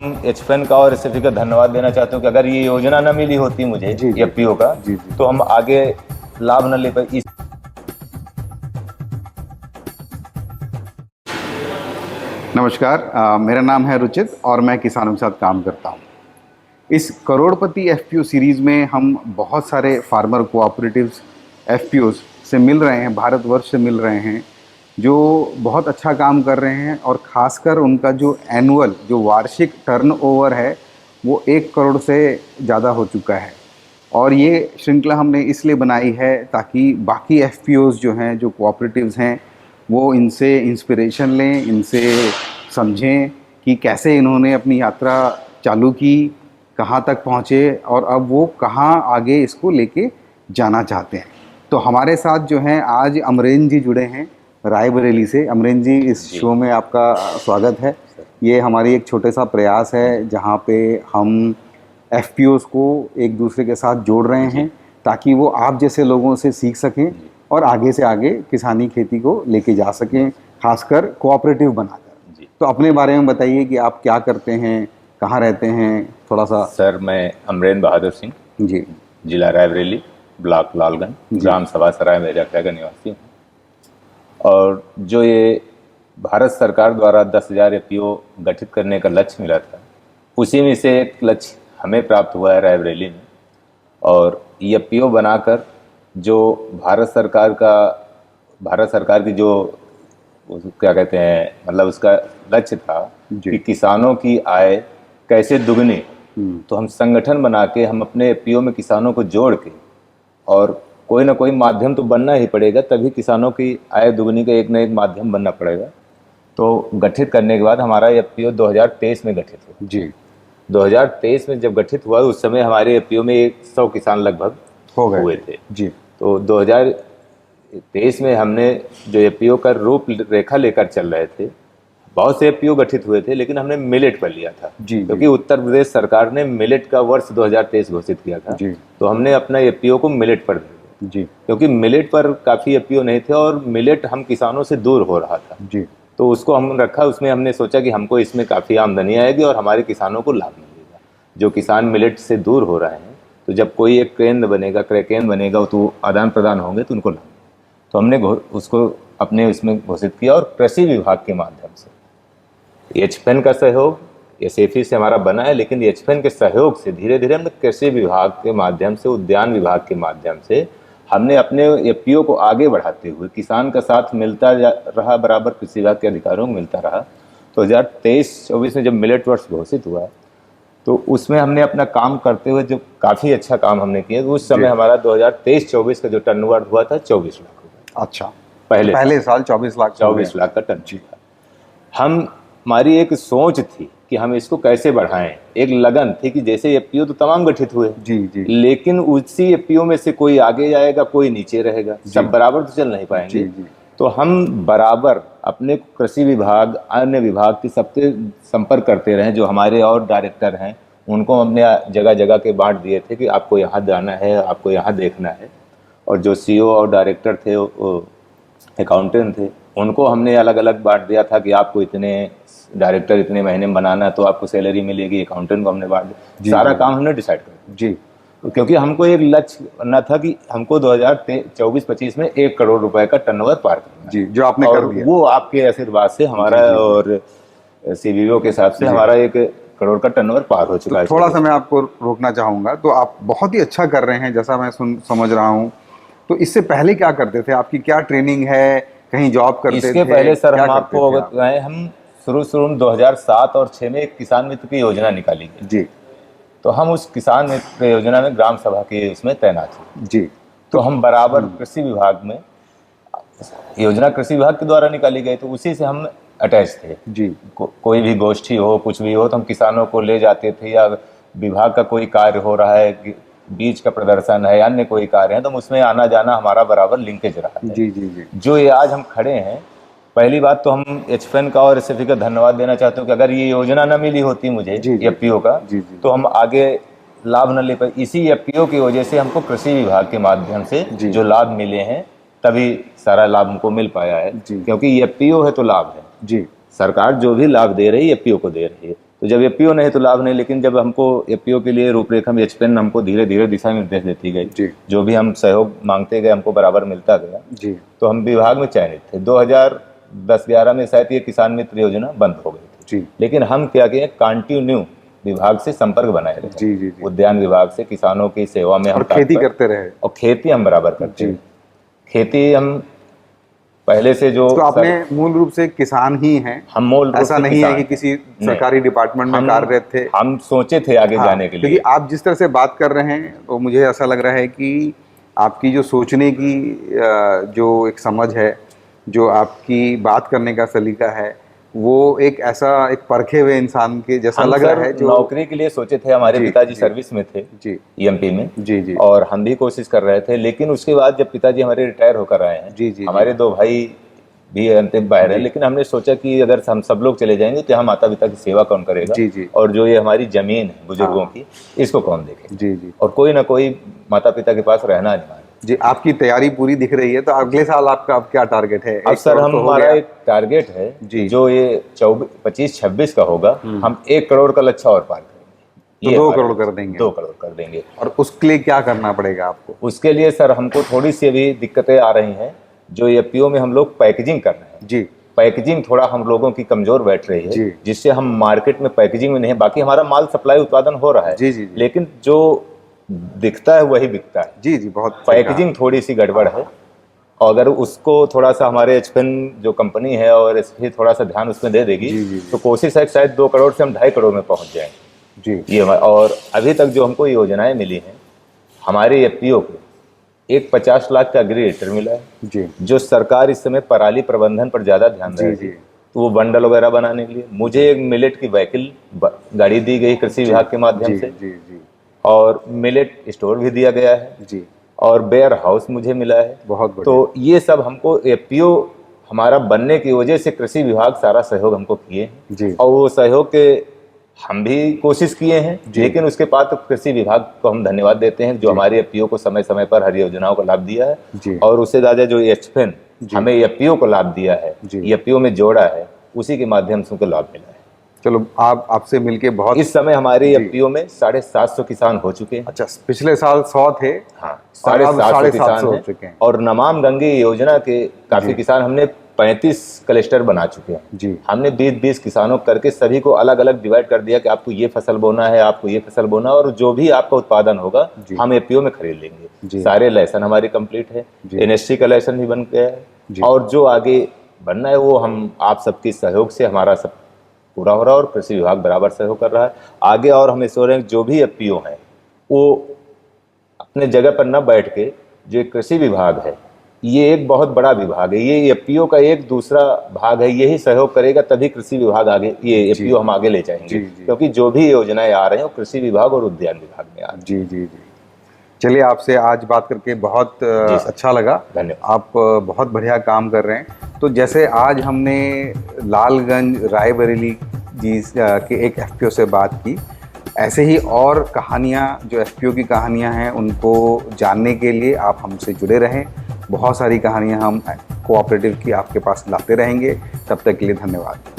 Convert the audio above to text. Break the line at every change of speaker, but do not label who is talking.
एचफेन का और एसएफई का धन्यवाद देना चाहता हूँ कि अगर ये योजना न मिली होती मुझे एफपीओ का तो हम आगे लाभ न ले पाए।
नमस्कार, मेरा नाम है रुचित और मैं किसानों के साथ काम करता हूँ। इस करोड़पति एफपीओ सीरीज़ में हम बहुत सारे फार्मर कोऑपरेटिव्स एफपीओज से मिल रहे हैं, भारतवर्ष से मिल रहे हैं, जो बहुत अच्छा काम कर रहे हैं और ख़ासकर उनका जो एनुअल जो वार्षिक टर्नओवर है वो 1 करोड़ से ज़्यादा हो चुका है। और ये श्रृंखला हमने इसलिए बनाई है ताकि बाकी एफपीओज जो हैं, जो कोऑपरेटिव्स हैं, वो इनसे इंस्पिरेशन लें, इनसे समझें कि कैसे इन्होंने अपनी यात्रा चालू की, कहाँ तक पहुँचे और अब वो कहाँ आगे इसको लेके जाना चाहते हैं। तो हमारे साथ जो हैं आज अमरेंद्र जी जुड़े हैं रायबरेली से। अमरेंद्र जी, इस शो में आपका स्वागत है। ये हमारी एक छोटे सा प्रयास है जहाँ पे हम एफपीओज को एक दूसरे के साथ जोड़ रहे हैं ताकि वो आप जैसे लोगों से सीख सकें और आगे से आगे किसानी खेती को लेके जा सकें, खासकर कोऑपरेटिव बनाकर। तो अपने बारे में बताइए कि आप क्या करते हैं, कहाँ रहते हैं, थोड़ा सा।
सर, मैं अमरेंद्र बहादुर सिंह
जी,
जिला रायबरेली, ब्लॉक लालगंज, ग्राम सभा सराय मेजा का निवासी हूँ। और जो ये भारत सरकार द्वारा 10,000 एफपीओ गठित करने का लक्ष्य मिला था, उसी में से एक लक्ष्य हमें प्राप्त हुआ है रायबरेली में। और ये एफपीओ बनाकर जो भारत सरकार की जो क्या कहते हैं, मतलब उसका लक्ष्य था कि किसानों की आय कैसे दुगनी, तो हम संगठन बना के हम अपने एफपीओ में किसानों को जोड़ के, और कोई ना कोई माध्यम तो बनना ही पड़ेगा, तभी किसानों की आय दुगनी का एक ना एक माध्यम बनना पड़ेगा। तो गठित करने के बाद हमारा एफपीओ 2023 में गठित हुआ।
जी,
2023 में जब गठित हुआ उस समय हमारे एफपीओ में 100 किसान लगभग हुए थे।
जी,
तो 2023 में हमने जो एफपीओ का रूप रेखा लेकर चल रहे थे, बहुत से एफपीओ गठित हुए थे, लेकिन हमने मिलेट पर लिया था क्योंकि उत्तर प्रदेश सरकार ने मिलेट का वर्ष 2023 घोषित किया था। तो हमने अपना एफपीओ को मिलेट पर दिया क्योंकि मिलेट पर काफ़ी एफपीओ नहीं थे और मिलेट हम किसानों से दूर हो रहा था। तो उसको हम रखा, उसमें हमने सोचा कि हमको इसमें काफ़ी आमदनी आएगी और हमारे किसानों को लाभ मिलेगा। जो किसान मिलेट से दूर हो रहे हैं, तो जब कोई एक केंद्र बनेगा, क्रय केंद्र बनेगा, तो आदान प्रदान होंगे तो उनको लाभ। तो हमने उसको अपने इसमें घोषित किया और कृषि विभाग के माध्यम से एचफेन का सहयोग एसएफई से हमारा बना है, लेकिन एचफेन के सहयोग से धीरे धीरे हमने कृषि विभाग के माध्यम से, उद्यान विभाग के माध्यम से हमने अपने एफपीओ को आगे बढ़ाते हुए किसान का साथ मिलता रहा, बराबर कृषि विभाग के अधिकारियों को मिलता रहा। तो 2023-24 में जब मिलेट वर्ष घोषित हुआ तो उसमें हमने अपना काम करते हुए जो काफ़ी अच्छा काम हमने किया। उस समय हमारा 2023-24 का जो टर्नओवर हुआ था 24 लाख रुपये।
अच्छा,
पहले
साल 24 लाख
का टर्न था। हमारी एक सोच थी कि हम इसको कैसे बढ़ाएं, एक लगन थी कि जैसे एफपीओ तो तमाम गठित हुए लेकिन उसी एफपीओ में से कोई आगे जाएगा, कोई नीचे रहेगा, सब बराबर तो चल नहीं पाएंगे। तो हम बराबर अपने कृषि विभाग, अन्य विभाग के सबसे संपर्क करते रहे। जो हमारे और डायरेक्टर हैं उनको हमने जगह जगह के बांट दिए थे कि आपको यहाँ जाना है, आपको यहाँ देखना है। और जो सीईओ और डायरेक्टर थे, अकाउंटेंट थे, उनको हमने अलग अलग बांट दिया था कि आपको इतने डायरेक्टर इतने महीने में बनाना है तो आपको सैलरी मिलेगी। अकाउंटेंट को हमने बांट दिया। सारा काम हमने डिसाइड कर दिया क्योंकि हमको एक लक्ष्य करना था कि हमको 2024-25 में 1 करोड़ रुपए का टर्नओवर पार करना
जो आपने कर दिया।
वो आपके आशीर्वाद से हमारा और सीबीओ के हिसाब से हमारा 1 करोड़ का टर्नओवर पार हो चुका है।
थोड़ा सा मैं आपको रोकना चाहूँगा। तो आप बहुत ही अच्छा कर रहे हैं जैसा मैं समझ रहा हूँ। तो इससे पहले क्या करते थे, आपकी क्या ट्रेनिंग है, कहीं जॉब करते थे?
इसके पहले सर हम आपको अवगत कराएं, हम शुरू में 2007 और 2006 में एक किसान मित्र की योजना निकाली गई। तो हम उस किसान मित्र योजना में ग्राम सभा के उसमें तैनात थे। तो हम बराबर कृषि विभाग में, योजना कृषि विभाग के द्वारा निकाली गई, तो उसी से हम अटैच थे। कोई भी गोष्ठी हो, कुछ भी हो, तो हम किसानों को ले जाते थे, या विभाग का कोई कार्य हो रहा है, बीज का प्रदर्शन है, अन्य कोई कार्य है, तो उसमें आना जाना हमारा बराबर लिंकेज रहा है। जो ये आज हम खड़े हैं, पहली बात तो हम एचफेन का और एसएफई का धन्यवाद देना चाहते हो कि अगर ये योजना न मिली होती मुझे एफपीओ का तो हम आगे लाभ न ले पाए। इसी एफपीओ की वजह से हमको कृषि विभाग के माध्यम से जो लाभ मिले हैं, तभी सारा लाभ हमको मिल पाया है। क्योंकि एफपीओ है तो लाभ है। सरकार जो भी लाभ दे रही है एफपीओ को दे रही है। तो जब एफपीओ नहीं तो लाभ नहीं, लेकिन जब हमको एफपीओ के लिए रूपरेखा में एचपीएन हमको धीरे धीरे दिशा निर्देश देती गई, जो भी हम सहयोग मांगते गए हमको बराबर मिलता गया जी। तो हम विभाग में चयनित थे। 2010-11 में शायद ये किसान मित्र योजना बंद हो गई थी, लेकिन हम क्या किए, कंटिन्यू विभाग से संपर्क बनाए रहे जी। उद्यान विभाग से किसानों की सेवा में हम
खेती करते रहे, और
खेती हम बराबर करते हैं। खेती हम पहले से जो
तो आपने मूल रूप से किसान ही हैं,
हम मूल रूप
ऐसा नहीं है कि किसी सरकारी डिपार्टमेंट में कार्यरत थे?
हम सोचे थे आगे जाने के लिए,
क्योंकि आप जिस तरह से बात कर रहे हैं तो मुझे ऐसा लग रहा है कि आपकी जो सोचने की जो एक समझ है, जो आपकी बात करने का सलीका है, वो एक ऐसा एक परखे हुए इंसान के जैसा लग रहा है। जो
नौकरी के लिए सोचे थे, हमारे पिताजी सर्विस में थे जी, ईएमपी में जी, और हम भी कोशिश कर रहे थे, लेकिन उसके बाद जब पिताजी हमारे रिटायर होकर आए हैं जी, हमारे 2 भाई भी अंतिम बाहर है, लेकिन हमने सोचा कि अगर हम सब लोग चले जाएंगे तो यहाँ माता पिता की सेवा कौन करेगा जी, और जो ये हमारी जमीन है बुजुर्गों की, इसको कौन देखे जी, और कोई ना कोई माता पिता के पास रहना अनिवार्य
जी। आपकी तैयारी पूरी दिख रही है, तो अगले साल आपका अब क्या टारगेट है?
अब सर हमारा एक टारगेट है जी, जो ये 25-26 का होगा, हम 1 करोड़ का लक्ष्य और पार करेंगे।
तो 2 करोड़ कर देंगे?
2 करोड़ कर देंगे।
और उसके लिए क्या करना पड़ेगा आपको?
उसके लिए सर हमको थोड़ी सी अभी दिक्कतें आ रही हैं। जो एफपीओ में हम लोग पैकेजिंग कर रहे हैं जी, पैकेजिंग थोड़ा हम लोगों की कमजोर बैठ रही है, जिससे हम मार्केट में पैकेजिंग में नहीं, बाकी हमारा माल सप्लाई उत्पादन हो रहा है जी, लेकिन जो दिखता है वही बिकता है जी। बहुत पैकेजिंग थोड़ी सी गड़बड़ है, और अगर उसको थोड़ा सा हमारे एचपीएन जो कंपनी है और इससे थोड़ा सा ध्यान उसमें दे देगी तो कोशिश है शायद 2 करोड़ से हम 2.5 करोड़ में पहुंच जाएंगे जी। ये और अभी तक जो हमको योजनाएं मिली हैं हमारे एफपीओ को, एक 50 लाख का एग्रीगेटर मिला है जी, जो सरकार इस समय पराली प्रबंधन पर ज्यादा ध्यान दे रही है, तो वो बंडल वगैरह बनाने के लिए मुझे एक मिलेट की व्हीकल गाड़ी दी गई कृषि विभाग के माध्यम से, और मिलेट स्टोर भी दिया गया है जी, और वेयर हाउस मुझे मिला है। बहुत बढ़िया। तो ये सब हमको एफपीओ हमारा बनने की वजह से कृषि विभाग सारा सहयोग हमको किए जी, और वो सहयोग के हम भी कोशिश किए हैं, लेकिन उसके बाद तो कृषि विभाग को हम धन्यवाद देते हैं जो हमारे एफपीओ को समय समय पर हर योजनाओं का लाभ दिया है, और उससे ज्यादा जो एचपीएन हमें एफपीओ को लाभ दिया है, एफपीओ में जोड़ा है, उसी के माध्यम से उनको लाभ मिला है।
चलो आपसे मिलके बहुत।
इस समय हमारे एफपीओ में 750 किसान हो चुके हैं।
अच्छा, पिछले साल 100 थे,
हाँ 750 किसान हो चुके हैं, और नमाम गंगे योजना के काफी किसान, हमने 35 क्लस्टर बना चुके हैं जी। हमने 20-20 किसानों करके सभी को अलग अलग डिवाइड कर दिया कि आपको ये फसल बोना है, आपको ये फसल बोना, और जो भी आपका उत्पादन होगा हम एफपीओ में खरीद लेंगे। सारे लाइसेंस हमारी कंप्लीट है, एनएससी का लाइसेंस भी बन गया है, और जो आगे बनना है वो हम आप सबके सहयोग से हमारा सब पूरा हो रहा है, और कृषि विभाग बराबर सहयोग कर रहा है आगे। और हम इस जो भी एफपीओ हैं वो अपने जगह पर न बैठ के, जो कृषि विभाग है ये एक बहुत बड़ा विभाग है, ये एफपीओ का एक दूसरा भाग है, यही सहयोग करेगा तभी कृषि विभाग आगे, ये एफपीओ हम आगे ले जाएंगे क्योंकि जो भी योजनाएं आ रही हैं वो कृषि विभाग और उद्यान विभाग में आ रही हैं। जी।
चलिए, आपसे आज बात करके बहुत अच्छा लगा।
धन्यवाद।
आप बहुत बढ़िया काम कर रहे हैं। तो जैसे आज हमने लालगंज रायबरेली जी के एक एफपीओ से बात की, ऐसे ही और कहानियाँ जो एफपीओ की कहानियाँ हैं उनको जानने के लिए आप हमसे जुड़े रहें। बहुत सारी कहानियाँ हम कोऑपरेटिव की आपके पास लाते रहेंगे। तब तक के लिए धन्यवाद।